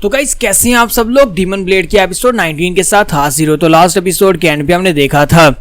तो गाइस कैसे हैं आप सब लोग। डीमन ब्लेड के एपिसोड 19 के साथ हाजिर हो। तो लास्ट एपिसोड के एंड पे हमने देखा था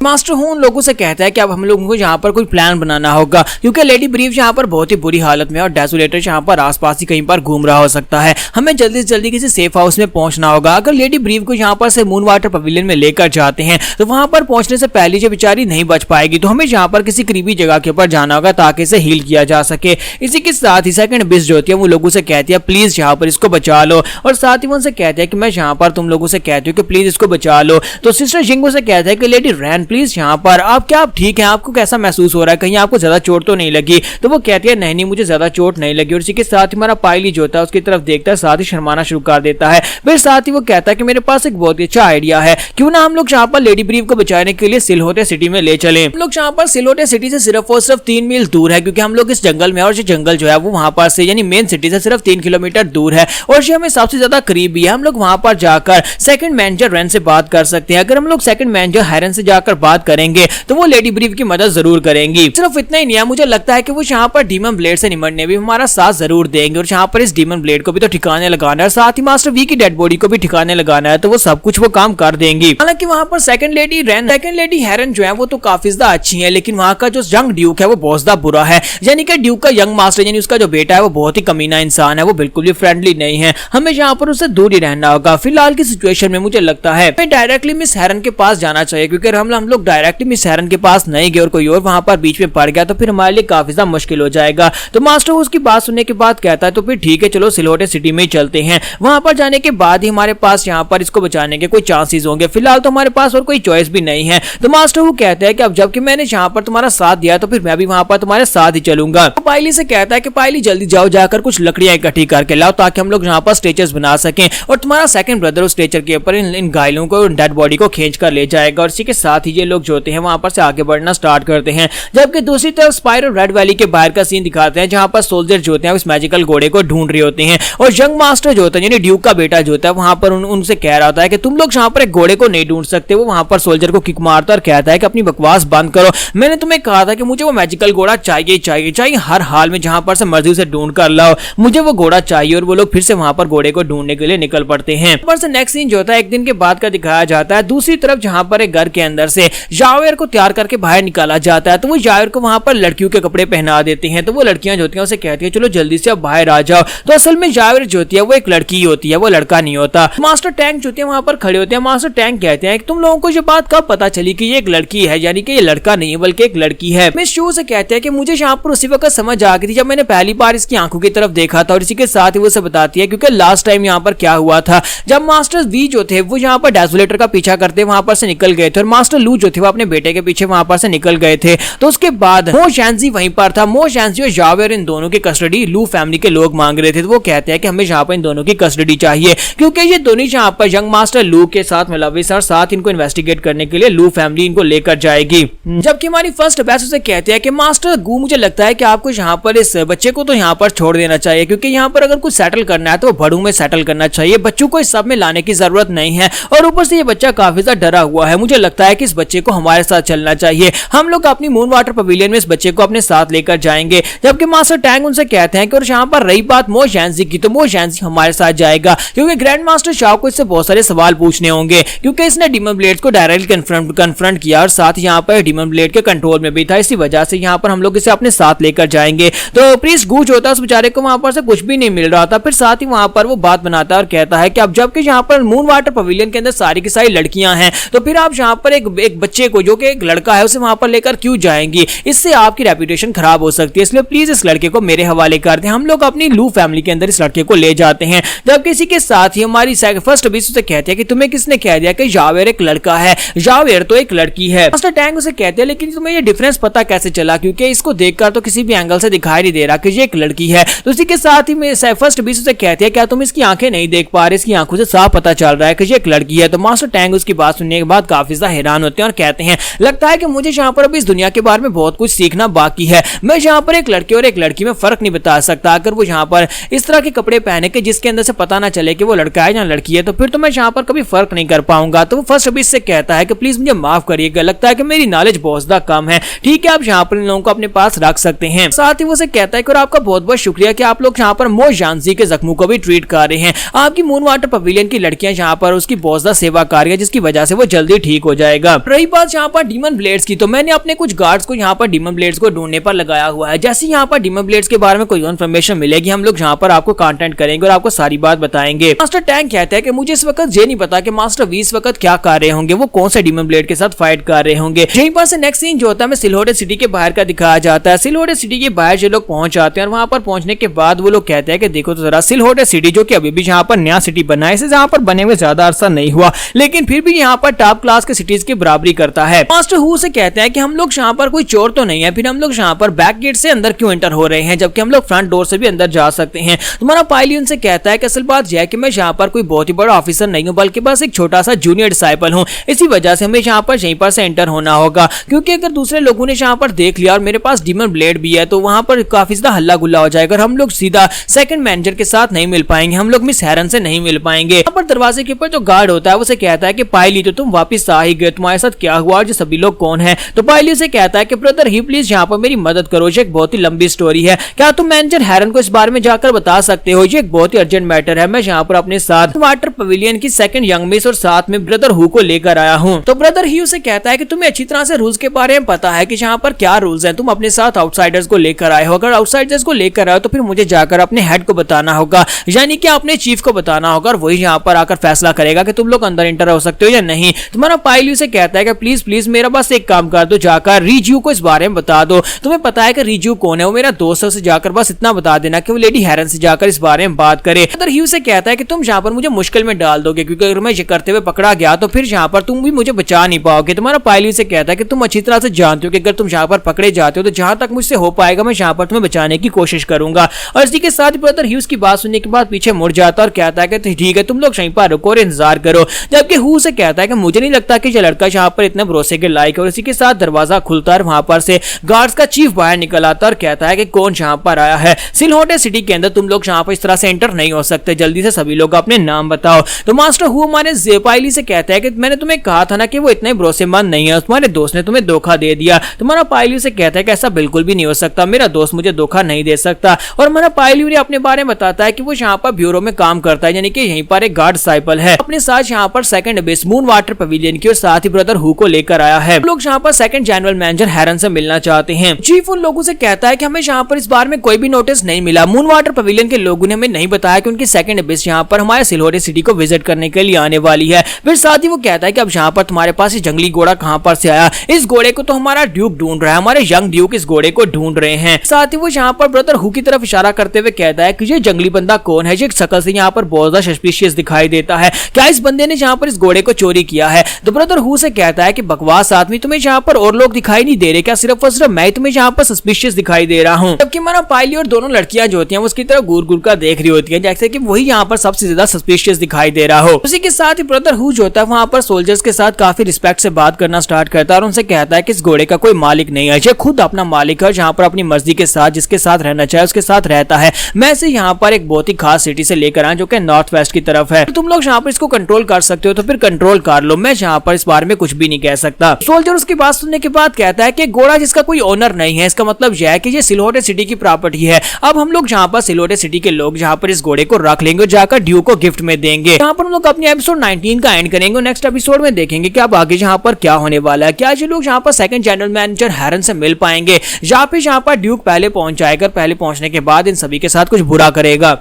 मास्टर हूँ उन लोगों से कहता है कि अब हम लोगों को यहाँ पर कोई प्लान बनाना होगा, क्योंकि लेडी ब्रीव यहाँ पर बहुत ही बुरी हालत में है और डेसोलेटर यहाँ पर आसपास ही कहीं पर घूम रहा हो सकता है। हमें जल्दी से जल्दी किसी सेफ हाउस में पहुंचना होगा। अगर लेडी ब्रीव को यहाँ पर से मून वाटर पवेलियन में लेकर जाते हैं तो वहां पर पहुंचने से पहले जो बेचारी नहीं बच पाएगी, तो हमें यहाँ पर किसी करीबी जगह के ऊपर जाना होगा ताकि इसे हील किया जा सके। इसी के साथ ही सेकंड बिस जो होती है वो लोगों से कहती है प्लीज यहाँ पर इसको बचा लो, और साथ ही वो उनसे कहते हैं कि मैं यहाँ पर तुम लोगों से कहती हूँ कि प्लीज इसको बचा लो। तो सिस्टर जिंगो से कहता है कि लेडी रैन प्लीज यहाँ पर आप ठीक है, आपको कैसा महसूस हो रहा है, कहीं आपको ज्यादा चोट तो नहीं लगी। तो वो कहती है नहीं मुझे ज्यादा चोट नहीं लगी। और इसी के साथ ही हमारा पायली जो होता है उसकी तरफ देखता है, साथ ही शर्माना शुरू कर देता है। फिर साथ ही वो कहता है कि मेरे पास एक बहुत ही अच्छा आइडिया है, क्यों ना हम लोग यहाँ पर लेडी ब्रीव को बचाने के लिए सिलहोटे सिटी में ले चले। हम लोग यहाँ पर सिलहोटे सिटी से सिर्फ और सिर्फ 3 मील दूर है, क्योंकि हम लोग इस जंगल में, और ये जंगल जो है वो वहां पर से यानी मेन सिटी से सिर्फ 3 किलोमीटर दूर है और ये हमें सबसे ज्यादा करीब भी है। हम लोग वहां पर जाकर सेकंड मैनेजर रैन से बात कर सकते हैं। अगर हम लोग सेकंड मैनेजर हैरन से जाकर बात करेंगे तो वो लेडी ब्रीव की मदद जरूर करेंगी। सिर्फ इतना ही नहीं है, मुझे लगता है कि वो यहाँ पर डीमन ब्लेड से निमटने भी हमारा साथ जरूर देंगे और यहाँ पर इस डीमन ब्लेड को भी तो ठिकाने लगाना है, साथ ही मास्टर वी की डेड बॉडी को भी ठिकाने लगाना है, तो वो सब कुछ वो काम कर देंगी। हालांकि वहाँ पर सेकंड लेडी हैरन जो है वो तो काफी ज्यादा अच्छी है, लेकिन वहाँ का जो यंग ड्यूक है वो बहुत ज्यादा बुरा है। यानी कि ड्यूक का यंग मास्टर यानी उसका जो बेटा है वो बहुत ही कमीना इंसान है, वो बिल्कुल भी फ्रेंडली नहीं है। हमें यहाँ पर उससे दूर ही रहना होगा। फिलहाल की सिचुएशन में मुझे लगता है हमें डायरेक्टली मिस हैरन के पास जाना चाहिए, क्योंकि हम लोग डायरेक्टली मिस हैरन के पास नहीं गए और कोई और वहां पर बीच में पड़ गया तो फिर हमारे लिए काफी ज्यादा मुश्किल हो जाएगा। तो मास्टर उसकी बात सुनने के बाद कहता है तो फिर ठीक है चलो सिलहोटे सिटी में ही चलते हैं। वहां पर जाने के बाद ही हमारे पास यहाँ पर इसको बचाने के कोई चांसेस होंगे। फिलहाल तो हमारे पास और कोई चॉइस भी नहीं है। तो मास्टर वो कहता है कि अब जबकि मैंने यहाँ पर तुम्हारा साथ दिया तो फिर मैं भी वहां पर तुम्हारे साथ ही चलूंगा। तो पायली से कहता है कि पायली जल्दी जाओ, जाकर कुछ लकड़ियां इकट्ठी करके लाओ ताकि हम लोग यहाँ पर स्ट्रेचर्स बना सकें, और तुम्हारा सेकंड ब्रदर उस स्ट्रेचर के ऊपर इन घायलों को डेड बॉडी को खींच कर ले जाएगा। और इसी के साथ ही ये लोग जो होते हैं वहां पर से आगे बढ़ना स्टार्ट करते हैं। जबकि दूसरी तरफ स्पाइरल रेड वैली के बाहर का सीन दिखाते हैं, जहां पर सोल्जर जो होते हैं उस मैजिकल घोड़े को ढूंढ रहे होते हैं, और यंग मास्टर जो होता है यानी ड्यूक का बेटा जो होता है वहां पर उनसे कह रहा होता है कि तुम लोग यहाँ पर एक घोड़े को नहीं ढूंढ सकते। वो वहां पर सोल्जर को किक मारता और कहता है कि अपनी बकवास बंद करो, मैंने तुम्हें कहा था कि मुझे वो मैजिकल घोड़ा चाहिए हर हाल में, जहां पर से मर्जी से ढूंढ कर लाओ, मुझे वो घोड़ा चाहिए। और वो लोग फिर से वहां पर घोड़े को ढूंढने के लिए निकल पड़ते हैं। पर से नेक्स्ट सीन जो होता है एक दिन के बाद का दिखाया जाता है। दूसरी तरफ जहां पर एक घर के अंदर से जावेर को तैयार करके बाहर निकाला जाता है, तो वो जावेर को वहां पर लड़कियों के कपड़े पहना देते हैं। तो वो लड़कियां जो होती हैं उसे कहती है चलो जल्दी से अब बाहर आ जाओ। तो असल में जावेर जो होती है वो एक लड़की ही होती है, वो लड़का नहीं होता। मास्टर टैंक जो होते हैं वहां पर खड़े होते हैं। मास्टर टैंक कहते हैं कि तुम लोगों को ये बात कब पता चली कि ये एक लड़की है, यानी कि ये लड़का नहीं है बल्कि एक लड़की है। मिस शू से कहते हैं कि मुझे यहाँ पर उसी वक्त समझ आ गई थी जब मैंने पहली बार इसकी आंखों की तरफ देखा था। और इसी के साथ ही वो से बताती है क्योंकि लास्ट टाइम यहाँ पर क्या हुआ था, जब मास्टर वी जो थे वो यहाँ पर डेसोलेटर का पीछा करते वहां पर से निकल गए थे, और मास्टर लू जो थे वो अपने बेटे के पीछे वहां पर से निकल गए थे। तो उसके बाद मो शैंजी वहीं पर था। मो शैंजी और जावेर इन दोनों की कस्टडी लू फैमिली के लोग मांग रहे थे। तो वो कहते हैं कि हमें यहाँ पर इन दोनों की कस्टडी चाहिए, क्योंकि ये दोनों यहाँ पर यंग मास्टर लू के साथ मिलाविस और साथ इनको इन्वेस्टिगेट करने के लिए लू फैमिली इनको लेकर जाएगी। जबकि हमारी फर्स्ट बैच उसे कहते हैं कि मास्टर गू मुझे लगता है कि आपको यहाँ पर इस बच्चे को तो यहाँ पर छोड़ देना चाहिए, क्योंकि यहाँ पर अगर कुछ सेटल करना है तो बड़ू में सेटल करना चाहिए, बच्चों को इस सब में लाने की जरूरत नहीं है। और ऊपर से ये बच्चा काफी ज्यादा डरा हुआ है, मुझे लगता है कि इस बच्चे को हमारे साथ चलना चाहिए। हम लोग अपनी मून वाटर पवेलियन में इस बच्चे को अपने साथ लेकर जाएंगे। जबकि मास्टर टैंग उनसे कहते हैं कि और यहाँ पर रही बात मो शैंजी की, तो मो शैंजी हमारे साथ जाएगा, क्योंकि ग्रैंड मास्टर शाह को इससे बहुत सारे सवाल पूछने होंगे, क्योंकि इसने डीमन ब्लेड्स को डायरेक्टली कन्फ्रंट किया और साथ ही यहाँ पर डीमन ब्लेड के कंट्रोल में भी था। इसी वजह से यहाँ पर हम लोग इसे अपने साथ लेकर जाएंगे। तो प्रीस्ट गूच होता है, उस बेचारे को वहां पर से कुछ भी नहीं मिल रहा था। फिर साथ ही वहां पर वो बात बनाता है और कहता है कि अब जबकि यहाँ पर मून वाटर पवेलियन के अंदर सारी की सारी लड़कियां हैं, तो फिर आप यहाँ पर एक बच्चे को जो कि एक लड़का है उसे वहां पर लेकर क्यों जाएंगी, इससे आपकी रेपुटेशन खराब हो सकती है, इसलिए प्लीज इस लड़के को मेरे हवाले कर दें। हम लोग अपनी लू फैमिली के अंदर इस लड़के को ले जाते हैं। जब किसी के साथ ही हमारी फर्स्ट बीस उसे कहते हैं कि तुम्हें किसने कह दिया कि जावेर एक लड़का है, जावेर तो एक लड़की है। मास्टर टैंक उसे कहते हैं लेकिन तुम्हें ये डिफरेंस पता कैसे चला, क्योंकि इसको देखकर तो किसी भी एंगल से दिखाई नहीं दे रहा कि ये एक लड़की है। तो इसी के साथ ही फर्स्ट बीस उसे कहते हैं क्या तुम इसकी आंखें नहीं देख पा रहे, इसकी आंखों से साफ पता चल रहा है कि ये एक लड़की है। तो मास्टर टैंक उसकी बात सुनने के बाद काफी ज्यादा हैरान होते हैं। होते हैं और कहते हैं लगता है कि मुझे यहाँ पर अभी इस दुनिया के बारे में बहुत कुछ सीखना बाकी है। मैं यहाँ पर एक लड़के और एक लड़की में फर्क नहीं बता सकता। अगर वो यहाँ पर इस तरह के कपड़े पहने के जिसके अंदर से पता ना चले कि वो लड़का है या लड़की है, तो फिर तो मैं यहाँ पर कभी फर्क नहीं कर पाऊंगा। तो वो फर्स्ट अभी से कहता है कि प्लीज मुझे माफ करिएगा, लगता है कि मेरी नॉलेज बहुत ज्यादा कम है, ठीक है आप यहाँ पर इन लोगों को अपने पास रख सकते हैं। साथ ही वो से कहता है कि और आपका बहुत बहुत शुक्रिया कि आप लोग यहाँ पर मो जानसी के जख्मों को भी ट्रीट कर रहे हैं। आपकी मून वाटर पवेलियन की लड़कियां यहाँ पर उसकी बहुत ज्यादा सेवा कर रही है, जिसकी वजह से वो जल्दी ठीक हो जाएगा। रही बात यहाँ पर डीमन ब्लेड्स की, तो मैंने अपने कुछ गार्ड्स को यहाँ पर डीमन ब्लेड्स को ढूंढने पर लगाया हुआ है। जैसे यहाँ पर डीमन ब्लेड्स के बारे में कोई इन्फॉर्मेशन मिलेगी, हम लोग यहाँ पर आपको कांटेक्ट करेंगे और आपको सारी बात बताएंगे। मास्टर टैंक कहता है कि मुझे इस वक्त ये नहीं पता कि मास्टर वी इस वक्त क्या कर रहे होंगे, वो कौन से डीमन ब्लेड के साथ फाइट कर रहे होंगे। यहीं पर से नेक्स्ट सीन जो होता है सिलहोटे सिटी के बाहर का दिखाया जाता है। सिलहोटे सिटी के बाहर जो लोग पहुंच जाते हैं और वहां पर पहुंचने के बाद वो लोग कहते हैं कि देखो तो जरा सिलहोटे सिटी जो कि अभी भी यहाँ पर नया सिटी बना है, इसे यहाँ पर बने हुए ज्यादा अरसा नहीं हुआ, लेकिन फिर भी यहाँ पर टॉप क्लास के सिटीज की बराबरी करता है। मास्टर हु से कहते हैं कि हम लोग यहाँ पर कोई चोर तो नहीं है, फिर हम लोग यहाँ पर बैक गेट से अंदर क्यों एंटर हो रहे हैं जबकि हम लोग फ्रंट डोर से भी अंदर जा सकते हैं। तुम्हारा पायली उनसे कहता है कि असल बात यह है कि मैं यहाँ पर कोई बहुत ही बड़ा ऑफिसर नहीं हूँ, बल्कि बस एक छोटा सा जूनियर डिसाइपल हूँ। इसी वजह से हमें यहाँ पर यहीं पर से एंटर होना होगा, क्योंकि अगर दूसरे लोगों ने यहाँ पर देख लिया और मेरे पास डीमन ब्लेड भी है तो वहां पर काफी ज्यादा हल्ला गुल्ला हो जाएगा और हम लोग सीधा सेकंड मैनेजर के साथ नहीं मिल पाएंगे, हम लोग मिस हेरन से नहीं मिल पाएंगे। यहाँ पर दरवाजे के ऊपर जो गार्ड होता है उसे कहता है कि पायली तो तुम वापस आ ही गए, तुम्हारे साथ क्या हुआ और जो सभी लोग कौन है। तो पायली उसे कहता है कि ब्रदर ही प्लीज यहाँ पर मेरी मदद करो, ये एक बहुत ही लंबी स्टोरी है, क्या तुम मैनेजर हेरन को इस बारे में जाकर बता सकते हो, ये एक बहुत ही अर्जेंट मैटर है। मैं यहाँ पर अपने साथ वाटर पवेलियन की सेकंड यंग मिस और साथ में ब्रदर हु को लेकर आया हूँ। तो ब्रदर ही उसे कहता है कि तुम्हें अच्छी तरह से रूल्स के बारे में पता है कि यहाँ पर क्या रूल्स हैं, तुम अपने साथ आउटसाइडर्स को लेकर आए हो, अगर आउटसाइडर्स को लेकर आए हो तो फिर मुझे जाकर अपने हेड को बताना होगा, यानी कि अपने चीफ को बताना होगा और वही यहाँ पर आकर फैसला करेगा कि तुम लोग अंदर एंटर हो सकते हो या नहीं। तुम्हारा पायली उसे कहता है कि प्लीज प्लीज मेरा बस एक काम कर दो, जाकर रिज्यू को इस बारे में बता दो, तुम्हें पता है कि रिज्यू कौन है, वो मेरा दोस्त है, उसे जाकर बस इतना बता देना कि वो लेडी हेरन से जाकर इस बारे में बात करे। ब्रदर ही उसे कहता है कि तुम यहाँ पर मुझे मुश्किल में डाल दोगे, क्योंकि अगर मैं ये करते हुए पकड़ा गया तो फिर यहाँ पर तुम भी मुझे बचा नहीं पाओगे। तुम्हारा पायली से कहता है कि तुम अच्छी तरह से जानते हो कि अगर तुम यहाँ पर पकड़े जाते हो तो जहां तक मुझसे हो पाएगा मैं यहाँ पर तुम्हें बचाने की कोशिश करूंगा। और इसी के साथ ब्रदर ह्यूज की बात सुनने के बाद पीछे मुड़ जाता और कहता है कि ठीक है तुम लोग यहीं पर रुको और इंतजार करो, जबकि हु से कहता है कि मुझे नहीं लगता कि ये लड़का यहाँ पर इतने भरोसे के लायक है। और इसी के साथ दरवाजा खुलता है, वहां पर से गार्ड्स का चीफ बाहर निकल आता और कहता है कि कौन यहाँ पर आया है, सिलहोटे सिटी के अंदर तुम लोग यहाँ पर इस तरह से एंटर नहीं हो सकते, जल्दी से सभी लोग अपने नाम बताओ। तो मास्टर हु हमारे पायली से कहता है कि मैंने तुम्हें कहा था ना कि वो इतने भरोसेमंद नहीं है, तुम्हारे दोस्त ने तुम्हें धोखा दे दिया। तुम्हारा पायली से कहता है कि ऐसा बिल्कुल भी नहीं हो सकता, मेरा दोस्त मुझे धोखा नहीं दे सकता। और हमारा पायली अपने बारे में बताता है कि वो यहाँ पर ब्यूरो में काम करता है, यानी कि यहीं पर एक गार्ड डिसाइपल है, अपने साथ यहाँ पर second base moon water pavilion की और साथ ही ब्रदर हु को लेकर आया है। लोग यहाँ पर सेकंड जनरल मैनेजर हेरन से मिलना चाहते हैं। चीफ उन लोगों से कहता है कि हमें यहाँ पर इस बार में कोई भी नोटिस नहीं मिला, मून वाटर पवेलियन के लोगों ने हमें नहीं बताया कि उनकी सेकंड बेस यहाँ पर हमारे सिलहोटे सिटी को विजिट करने के लिए आने वाली है। फिर साथ ही वो कहता है कि अब यहाँ पर तुम्हारे पास ये जंगली घोड़ा कहाँ पर से आया, इस घोड़े को तो हमारा ड्यूक ढूंढ रहा है, हमारे यंग ड्यूक इस घोड़े को ढूंढ रहे हैं। साथ ही वो यहाँ पर ब्रदर हु की तरफ इशारा करते हुए कहता है कि ये जंगली बंदा कौन है, ये शक्ल से यहाँ पर बहुत ज्यादा सस्पिशियस दिखाई देता है, क्या इस बंदे ने यहाँ पर इस घोड़े को चोरी किया है। तो ब्रदर हु से कहता है कि बकवास आदमी, तुम्हें यहाँ पर और लोग दिखाई नहीं दे रहे क्या, सिर्फ और सिर्फ मैं तुम्हें यहाँ पर सस्पिशियस दिखाई दे रहा हूँ। जबकि हमारा पायली और दोनों लड़कियां जो होती हैं उसकी तरफ घूर घूर कर देख रही होती है, जैसे कि वही यहाँ पर सबसे ज्यादा सस्पिशियस दिखाई दे रहा हो। उसी के साथ ही ब्रदर हु जो होता है वहां पर सोल्जर्स के साथ काफी रिस्पेक्ट से बात करना स्टार्ट करता है और उनसे कहता है कि इस घोड़े का कोई मालिक नहीं है, ये खुद अपना मालिक है, जहाँ पर अपनी मर्जी के साथ जिसके साथ रहना चाहे उसके साथ रहता है। मैं इसे यहाँ पर एक बहुत ही खास सिटी से लेकर आया जो कि नॉर्थ वेस्ट की तरफ है, तो तुम लोग यहाँ पर इसको कंट्रोल कर सकते हो तो फिर कंट्रोल कर लो, मैं यहाँ पर इस बारे में कुछ भी नहीं कह सकता। सोल्जर उसकी बात सुनने के बाद कहता है कि घोड़ा जिसका कोई ओनर नहीं है, इसका मतलब यह है कि ये सिलहोटे सिटी की प्रॉपर्टी है। अब हम लोग यहाँ पर सिलहोटे सिटी के लोग जहाँ पर इस घोड़े को रख लेंगे और जाकर ड्यू को गिफ्ट में देंगे। यहाँ पर हम लोग अपने एपिसोड 19 का एंड करेंगे। नेक्स्ट एपिसोड में देखेंगे कि अब आगे यहाँ पर क्या होने वाला है, क्या ये लोग यहाँ पर सेकंड जनरल मैनेजर हेरन से मिल पाएंगे या फिर यहाँ पर ड्यूक पहले पहुंच जाएगा, पहले पहुंचने के बाद इन सभी के साथ कुछ बुरा करेगा।